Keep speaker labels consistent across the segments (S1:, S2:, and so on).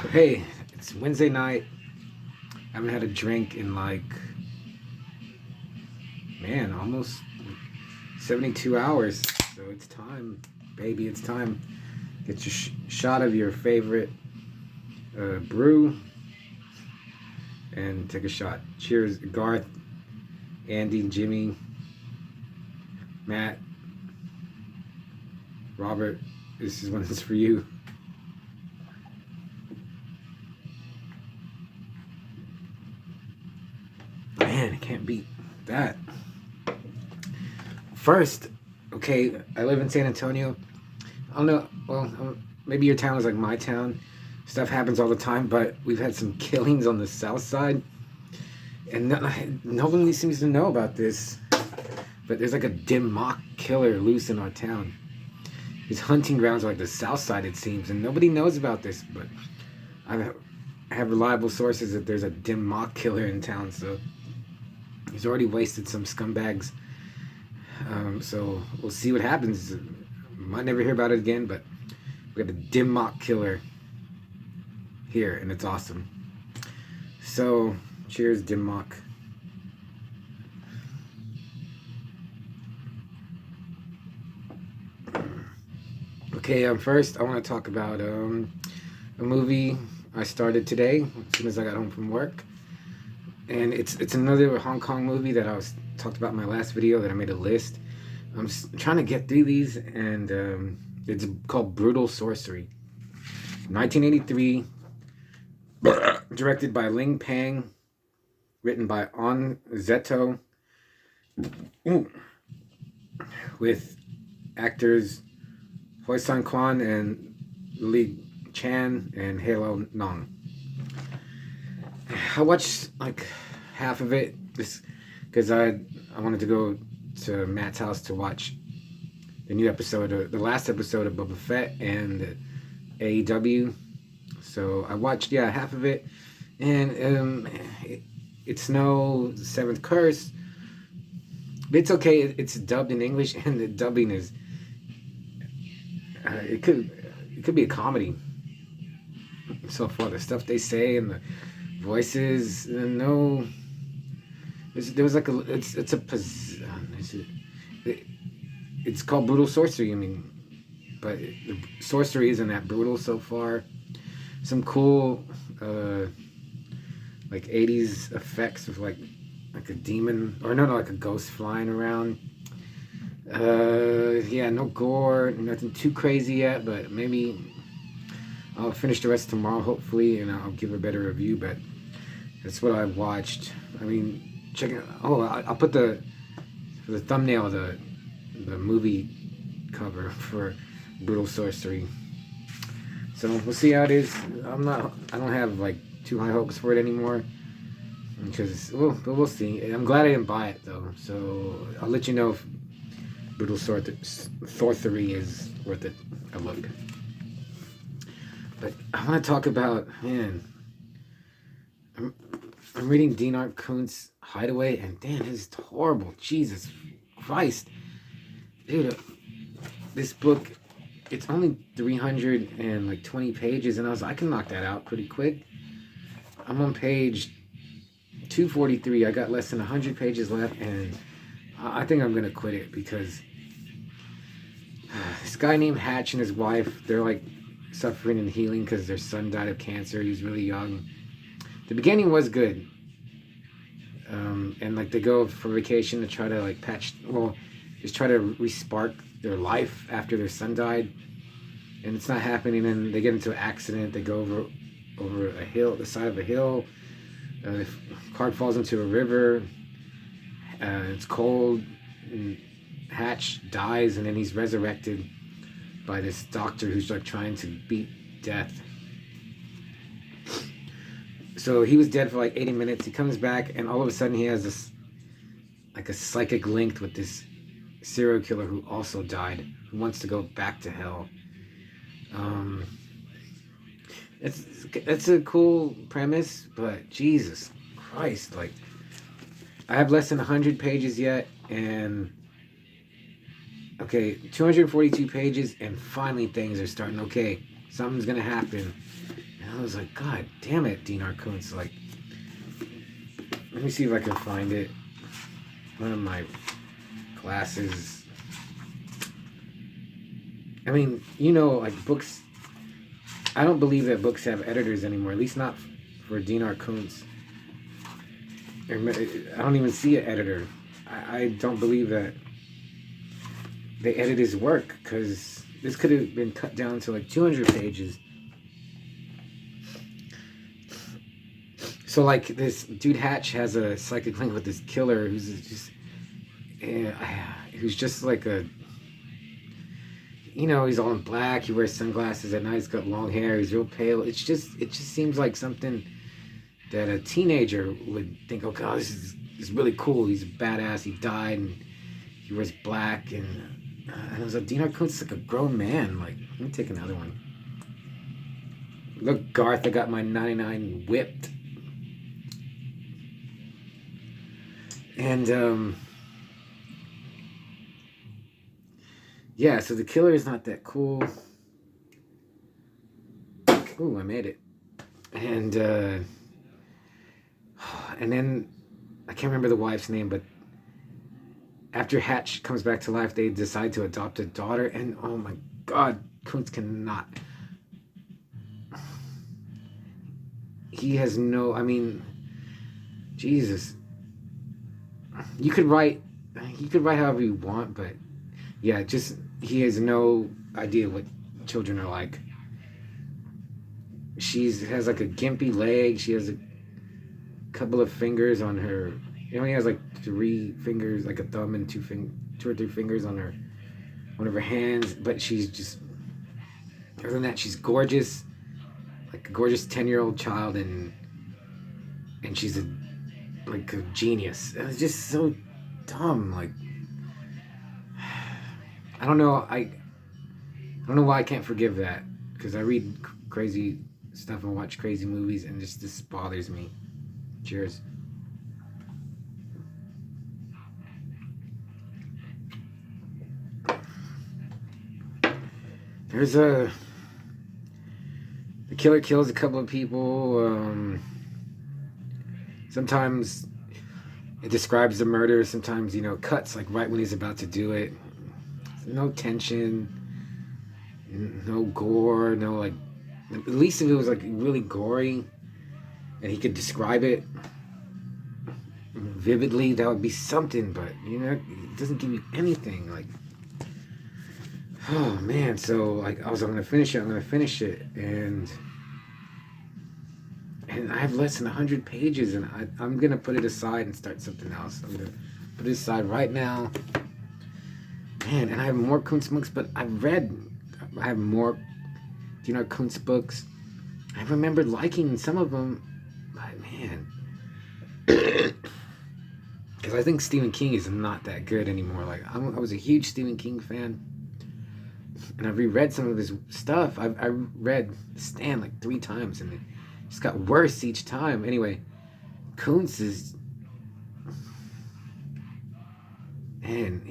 S1: Hey, it's Wednesday night. I haven't had a drink in like, man, almost 72 hours. So it's time, baby. It's time. Get your shot of your favorite brew and take a shot. Cheers, Garth, Andy, Jimmy, Matt, Robert. This is one that's for you. Man, I can't beat that. First, okay, I live in San Antonio. I don't know. Well, maybe your town is like my town. Stuff happens all the time, but we've had some killings on the south side, and nobody seems to know about this. But there's like a dim mock killer loose in our town. His hunting grounds are like the south side, it seems, and nobody knows about this. But I have reliable sources that there's a dim mock killer in town, so he's already wasted some scumbags. So we'll see what happens. Might never hear about it again, but we have a dim mock killer here, and it's awesome. So, cheers, dim mock. Okay, first I want to talk about a movie I started today as soon as I got home from work, and it's another Hong Kong movie that I was talked about in my last video that I made a list. I'm trying to get through these, and it's called Brutal Sorcery, 1983, directed by Ling Pang, written by On Zeto, with actors Hoi San Kwan and Li Chan and Halo Nong. I watched like half of it because I wanted to go to Matt's house to watch the new episode, the last episode of Boba Fett and AEW. So I watched half of it, and it's no Seventh Curse. But it's okay. It's dubbed in English, and the dubbing is it could be a comedy. So far, the stuff they say and the voices, no. There was like it's called Brutal Sorcery. I mean, but the sorcery isn't that brutal so far. Some cool like 80s effects of like a demon, or no, like a ghost flying around. No gore, nothing too crazy yet, but maybe I'll finish the rest tomorrow, hopefully, and I'll give a better review. But that's what I watched. I mean, check it. Oh, I'll put the thumbnail of the movie cover for Brutal Sorcery. So we'll see how it is. I don't have like too high hopes for it anymore, because we'll see. I'm glad I didn't buy it though. So I'll let you know if Brutal Sorcery is worth it a look. But I want to talk about, man, I'm reading Dean Koontz Hideaway, and damn, this is horrible. Jesus Christ. Dude, this book, it's only 320 pages, and I can knock that out pretty quick. I'm on page 243. I got less than 100 pages left, and I think I'm going to quit it, because this guy named Hatch and his wife, they're like suffering and healing because their son died of cancer. He was really young. The beginning was good. And like they go for vacation to try to like just try to re-spark their life after their son died. And it's not happening, and they get into an accident. They go over a hill, the side of a hill. The car falls into a river. It's cold. And Hatch dies, and then he's resurrected by this doctor who's like trying to beat death. So he was dead for like 80 minutes. He comes back, and all of a sudden he has this like a psychic link with this serial killer who also died, who wants to go back to hell. It's a cool premise, but Jesus Christ, like I have less than 100 pages yet, and okay, 242 pages, and finally things are starting. Okay, something's gonna happen. I was like, God damn it, Dinar Koontz. Like, let me see if I can find it. One of my glasses. I mean, like books. I don't believe that books have editors anymore. At least not for Dinar Koontz. I don't even see an editor. I don't believe that they edit his work, because this could have been cut down to like 200 pages. So like this dude Hatch has a psychic link with this killer who's just like a, he's all in black. He wears sunglasses at night. He's got long hair. He's real pale. It just seems like something that a teenager would think, oh God, this is really cool. He's a badass. He died and he wears black. And I was like, Dinar Koontz is like a grown man. Like, let me take another one. Look, Garth, I got my 99 whipped. And yeah, so the killer is not that cool. Ooh, I made it. And then I can't remember the wife's name, but after Hatch comes back to life, they decide to adopt a daughter, and oh my God, Koontz cannot. He has no, I mean, Jesus. You could write however you want, but yeah, just, he has no idea what children are like. She has like a gimpy leg. She has a couple of fingers on her. He only has like 3 fingers, like a thumb and 2 or 3 fingers on one of her hands. But she's just, other than that, she's gorgeous, like a gorgeous 10-year-old child, and she's like a genius. And it's just so dumb. Like, I don't know. I don't know why I can't forgive that, because I read crazy stuff and watch crazy movies, and this bothers me. Cheers. There's the killer kills a couple of people. Sometimes it describes the murder. Sometimes, cuts like right when he's about to do it. No tension, no gore, no like. At least if it was like really gory, and he could describe it vividly, that would be something. But it doesn't give you anything. Like, oh man. So like, I'm gonna finish it, and I have less than 100 pages, and I'm gonna put it aside and start something else. I'm gonna put it aside right now. Man, and I have more Koontz books, but I have more Dinar Koontz books. I remember liking some of them, but man, because I think Stephen King is not that good anymore. Like, I was a huge Stephen King fan, and I've reread some of his stuff. I read Stand like 3 times, and it just got worse each time. Anyway, Koontz is, man,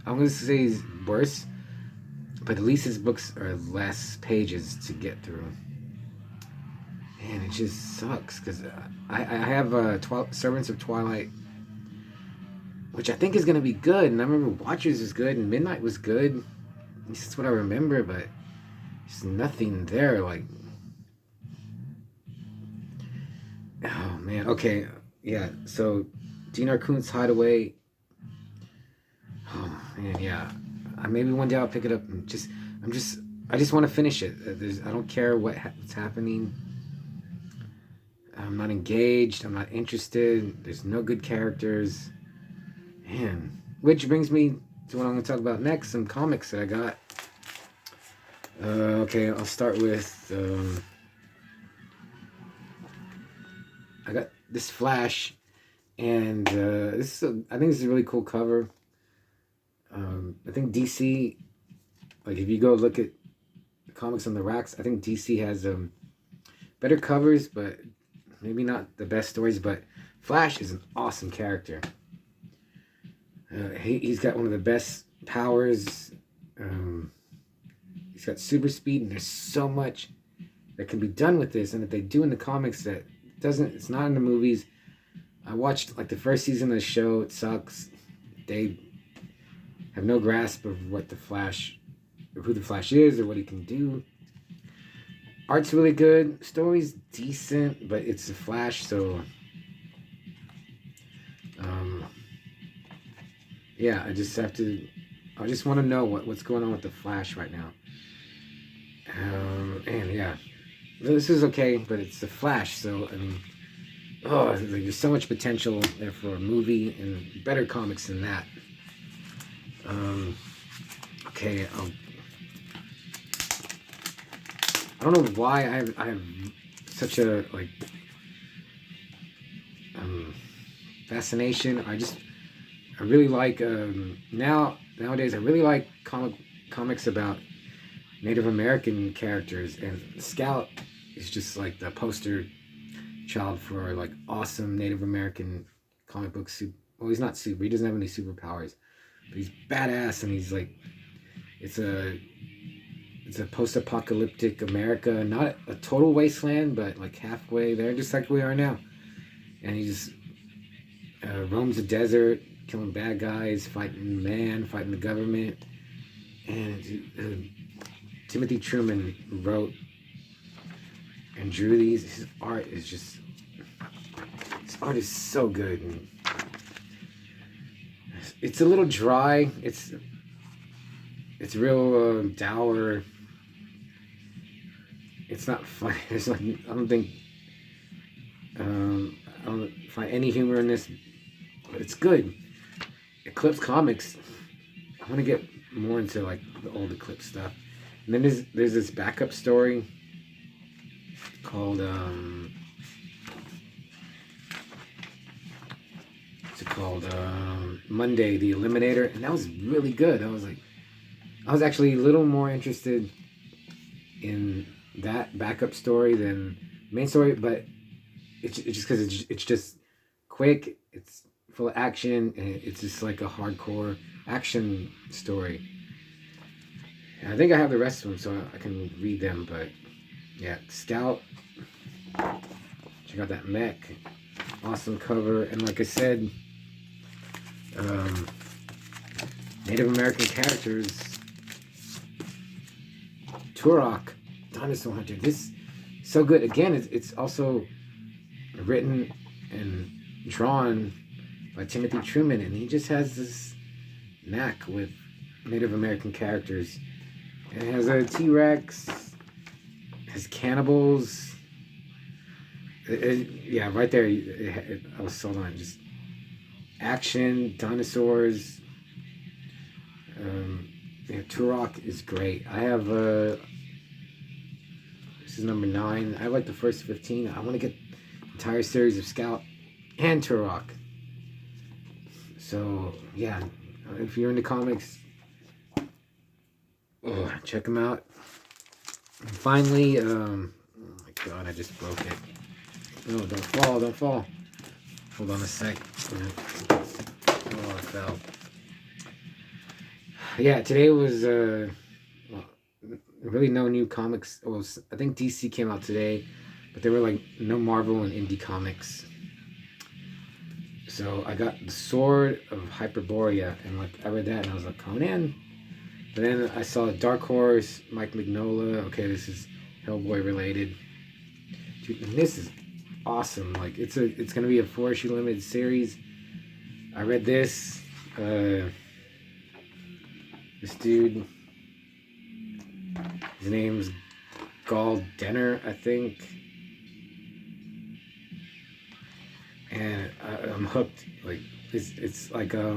S1: I'm gonna say he's worse, but at least his books are less pages to get through. Man, it just sucks, because I have Servants of Twilight, which I think is going to be good. And I remember Watchers was good, and Midnight was good. This is what I remember, but there's nothing there. Like, oh man, okay, yeah. So Dinar Koontz Hideaway. Oh man, yeah. Maybe one day I'll pick it up and I just want to finish it. I don't care what's happening. I'm not engaged. I'm not interested. There's no good characters. Man. Which brings me to what I'm going to talk about next. Some comics that I got. Okay, I'll start with... I got this Flash. And I think this is a really cool cover. I think DC... Like, if you go look at the comics on the racks, I think DC has better covers, but... maybe not the best stories, but Flash is an awesome character. He's got one of the best powers. He's got super speed, and there's so much that can be done with this, and that they do in the comics that doesn't. It's not in the movies. I watched like the first season of the show. It sucks. They have no grasp of what the Flash, or who the Flash is, or what he can do. Art's really good. Story's decent, but it's the Flash, so yeah. I just have to. I just want to know what's going on with the Flash right now. And yeah, this is okay, but it's the Flash, so I mean, oh, there's so much potential there for a movie and better comics than that. Okay, I don't know why I have such a like fascination. I really like nowadays I really like comics about Native American characters, and Scout is just like the poster child for like awesome Native American comic book super. Well, he's not super. He doesn't have any superpowers, but he's badass, and he's like it's a post-apocalyptic America, not a total wasteland, but like halfway there, just like we are now. And he just roams the desert, killing bad guys, fighting man, fighting the government. And Timothy Truman wrote and drew these. His art is so good. And it's a little dry. It's real dour. It's not funny. It's like I don't find any humor in this, but it's good. Eclipse Comics. I want to get more into like the old Eclipse stuff. And then there's this backup story called Monday the Eliminator, and that was really good. I was actually a little more interested in that backup story than the main story, but it's just because it's just quick, it's full of action, and it's just like a hardcore action story. And I think I have the rest of them, so I can read them. But yeah, Scout. Check out that mech. Awesome cover, and like I said, Native American characters. Turok, Dinosaur Hunter. This so good. Again, it's also written and drawn by Timothy Truman, and he just has this knack with Native American characters. And it has a T-Rex, has cannibals. Yeah, right there. I was sold on just action, dinosaurs. Yeah, Turok is great. I have this is number 9. I like the first 15. I want to get the entire series of Scout and Turok. So yeah, if you're into comics, check them out. And finally, oh my god, I just broke it. No, don't fall. Hold on a sec. Oh, I fell. Yeah, today was really no new comics. Well, I think DC came out today, but there were like no Marvel and indie comics. So I got the Sword of Hyperborea, and like I read that and I was like, Conan. But then I saw Dark Horse, Mike Mignola. Okay, this is Hellboy related. Dude, and this is awesome. Like it's gonna be a 4-issue limited series. I read this. This dude, his name's Gall Denner, I think. And I'm hooked. Like it's like a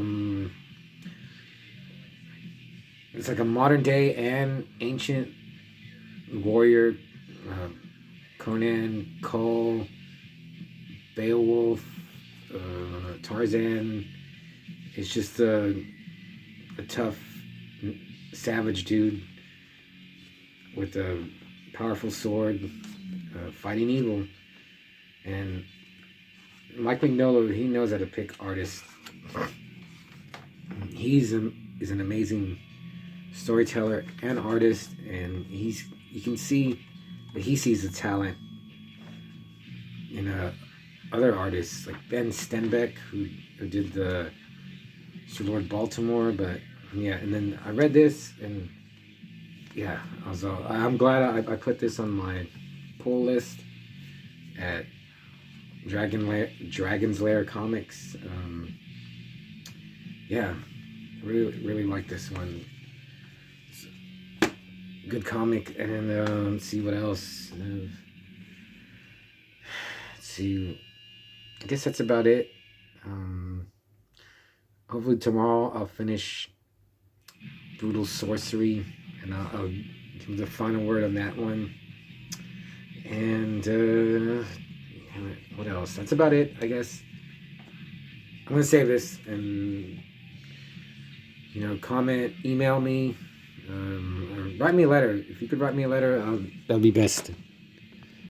S1: modern day and ancient warrior. Conan, Cole, Beowulf, Tarzan. It's just a tough, savage dude with a powerful sword, fighting evil. And Mike Mignola, he knows how to pick artists. Is an amazing storyteller and artist, and you can see but he sees the talent in other artists like Ben Stenbeck, who did the Sir Lord Baltimore. But yeah, and then I read this, and yeah, I'm glad I put this on my pull list at Dragon's Lair Comics. Yeah, really like this one. It's a good comic, and let's see what else. Let's see. I guess that's about it. Hopefully tomorrow I'll finish Brutal Sorcery, and I'll give the final word on that one. And what else? That's about it, I guess. I'm gonna save this, and comment, email me, or write me a letter. If you could write me a letter, that'd be best.